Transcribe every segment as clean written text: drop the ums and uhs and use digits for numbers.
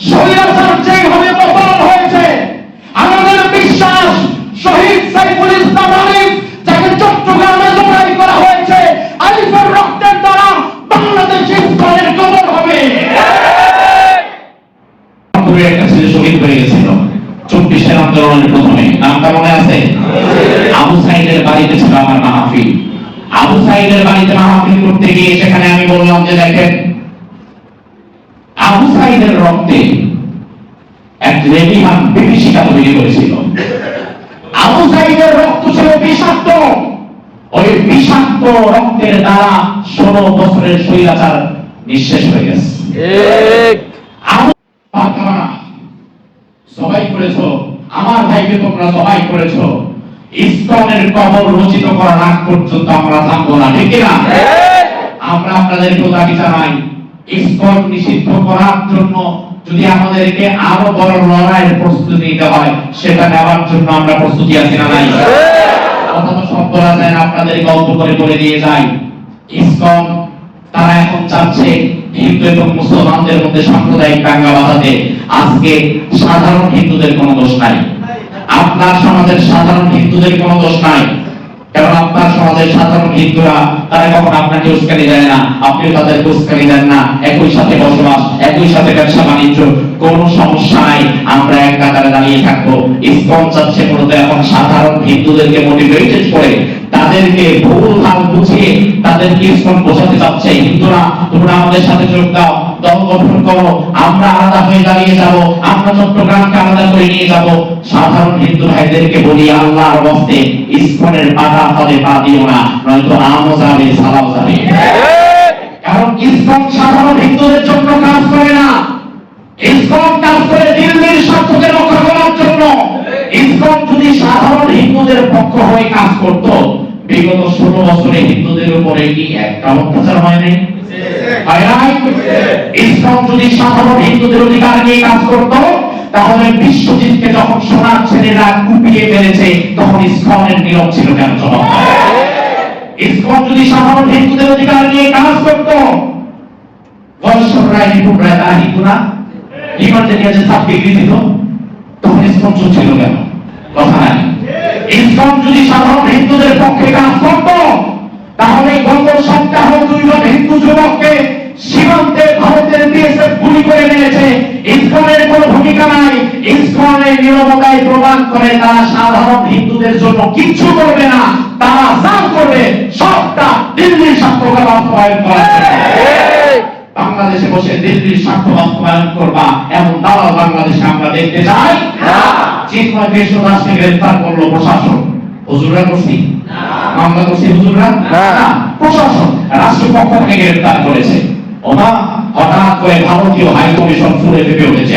স্বৈরাচার যেভাবে পতন হয়েছে, আমাদের বিশ্বাস শহীদ সাইফুল ইসলাম আলিফ, যাকে চট্টগ্রামে জবাই করা হয়েছে, আলিফের রক্তের দ্বারা বাংলাদেশ ইসলামের কবর হবে। একটা ছেলে শহীদ হয়ে গেছিল 24 আন্দোলনের প্রথমে, নামটা মনে আছে? আবু সাইদের বাড়িতে ছিল আমার মাহফিল। আবু সাইদের বাড়িতে মাহফিল করতে গিয়ে সেখানে আমি বললাম যে দেখেন, আবু সাইদের রক্তে এক লেবিহান বিভীষিকা তৈরি করেছিল। আবু সাইদের রক্ত ছিল বিষাক্ত। ওই বিষাক্ত রক্তের দ্বারা 16 বছরের স্বৈরাচার নিঃশেষ হয়ে গেছে। সবাই করেছো, আমার ভাইকে তোমরা সবাই করেছো। ইসলামের কবর রচিত করার আগ পর্যন্ত আমরা থামবো না, ঠিক না? আমরা আপনাদেরকে দাবি জানাই, ইসলাম নিষিদ্ধ করার জন্য যদি আমাদেরকে আরো বড় লড়াইয়ের প্রস্তুতি নিতে হয়, সেটা নেওয়ার জন্য আমরা প্রস্তুতি আছি না নাই? অথবা সব বলা যায় না, আপনাদের গল্প করে বলে দিয়ে যাই। ইসলাম তারা এখন চাচ্ছে হিন্দু এবং মুসলমানদের মধ্যে সাম্প্রদায়িক দাঙ্গা বাঁধাতে। আজকে সাধারণ হিন্দুদের কোনো দোষ নাই, আপনার সমাজের সাধারণ হিন্দুদের কোনো দোষ নাই। কারণ আপনার সমাজের সাধারণ হিন্দুরা তারা কখন আপনাকে উস্কানি দেয় না, আপনিও তাদের উস্কানি দেন না। একই সাথে বসবাস, একই সাথে ব্যবসা বাণিজ্য, কোনো সমস্যা নাই, আমরা এক কাতারে দাঁড়িয়ে থাকবো। ইসলাম চাচ্ছে মূলত এখন সাধারণ হিন্দুদেরকে মোটিভেটেড করে, তাদেরকে ভুল ভাল বুঝিয়ে তাদেরকে ইসলাম বোঝাতে চাচ্ছে, হিন্দুরা তোমরা আমাদের সাথে যোগ দাও, দল গঠন করো, আমরা আলাদা হয়ে দাঁড়িয়ে যাব, আমরা চট্টগ্রামকে আলাদা করে নিয়ে যাব। সাধারণ হিন্দু ভাইদেরকে বলি, আল্লাহর ওয়াস্তে ইসলামের পাতা ফলে পা দিও না, নয়তো আমও যাবে সালাও যাবে। কারণ ইসলাম সাধারণ হিন্দুদের জন্য কাজ করে না, ইসলাম কাজ করে দিল্লির স্বার্থকে রক্ষা করার জন্য। ইসলাম যদি সাধারণ হিন্দুদের পক্ষ হয়ে কাজ করত, বিগত 16 বছরে হিন্দুদের উপরে কি একটা অত্যাচার হয়নি? ইসলাম যদি সাধারণ হিন্দুদের অধিকার নিয়ে কাজ করত, তাহলে বিশ্বজিৎকে যখন সোনার ছেলেরা কুপিয়ে মেরেছে, তখন ইসলামের নীরব ছিল কেন? জবাব। ইসলাম যদি সাধারণ হিন্দুদের অধিকার নিয়ে কাজ করত, বৎসরায় নিপুণরায় তারা হিন্দু না, লিমান্ডে নিয়ে যে সাপ বিক্রি দিত, তখন ইসলাম চলছিল কেন? কথা নাই। ইসলাম যদি সাধারণ হিন্দুদের পক্ষে কাজ করত, তাহলে গত সপ্তাহ 2 জন হিন্দু যুবককে সীমান্তে ভারতের বিএসএফ গুলি করে মেরেছে। ইসলামের কোনো ভূমিকা নাই। ইসলামের নীরবতায় প্রমাণ করে তারা সাধারণ হিন্দুদের জন্য কিচ্ছু করবে না, তারা যা করবে সবটা দিল্লির স্বার্থকে বাস্তবায়ন করা। বাংলাদেশে বসে দিল্লির স্বার্থ বাস্তবায়ন করবা এমন দালাল বাংলাদেশে আমরা দেখতে চাই না। চিন্ময় কৃষ্ণদাসকে গ্রেফতার করলো প্রশাসন, হুজুররা করছি মামলা করছি, হুজুররা না, প্রশাসন রাষ্ট্রপক্ষ থেকে গ্রেফতার করেছে। ওমা হঠাৎ করে ভারতীয় হাই কমিশন ফুলে ফেপে উঠেছে,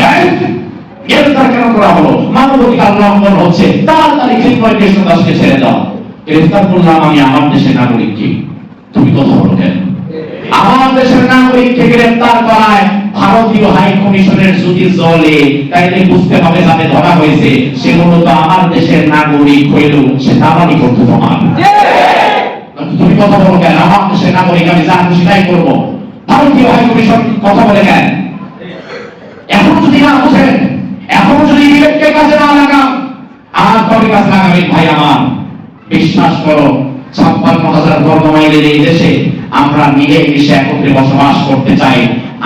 গ্রেফতার কেন করা হলো? মানবাধিকার লঙ্ঘন হচ্ছে, তাড়াতাড়ি চিন্ময় কৃষ্ণদাসকে ছেড়ে দাও। গ্রেফতার করলাম আমি আমার দেশের নাগরিককে, তুমি কথা বলো কেন? আমার দেশের নাগরিককে গ্রেফতার করায় ভারতীয় হাই কমিশনের যদি চলে, তাইলে বুঝতে হবে যাতে ধরা হয়েছে সে মূলত আমার দেশের নাগরিক হইলেও সে দালালি করতো তোমার। তুমি কথা বলো কেন? আমার দেশের নাগরিক, আমি যা খুশি তাই করবো। ভারতীয় হাই কমিশন কথা বলে কেন? এখন যদি না বুঝেন, এখন যদি বিবেককে কাজে না লাগান, আর কবে কাজে লাগাবেন ভাই আমার? বিশ্বাস করো, 56,000 বর্গ মাইলের এই দেশে আমরা মিলেমিশে একত্রে বসবাস করতে চাই।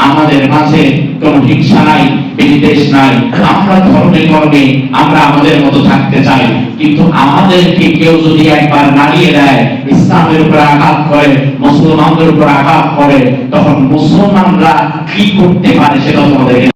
আমাদের মাঝে কোনো হিংসা নাই, বিদ্বেষ নাই, আমরা ধর্মে কর্মে আমরা আমাদের মতো থাকতে চাই। কিন্তু আমাদেরকে কেউ যদি একবার নাড়িয়ে দেয়, ইসলামের উপর আঘাত করে, মুসলমানদের উপর আঘাত করে, তখন মুসলমানরা কি করতে পারে সেটা তোমাদের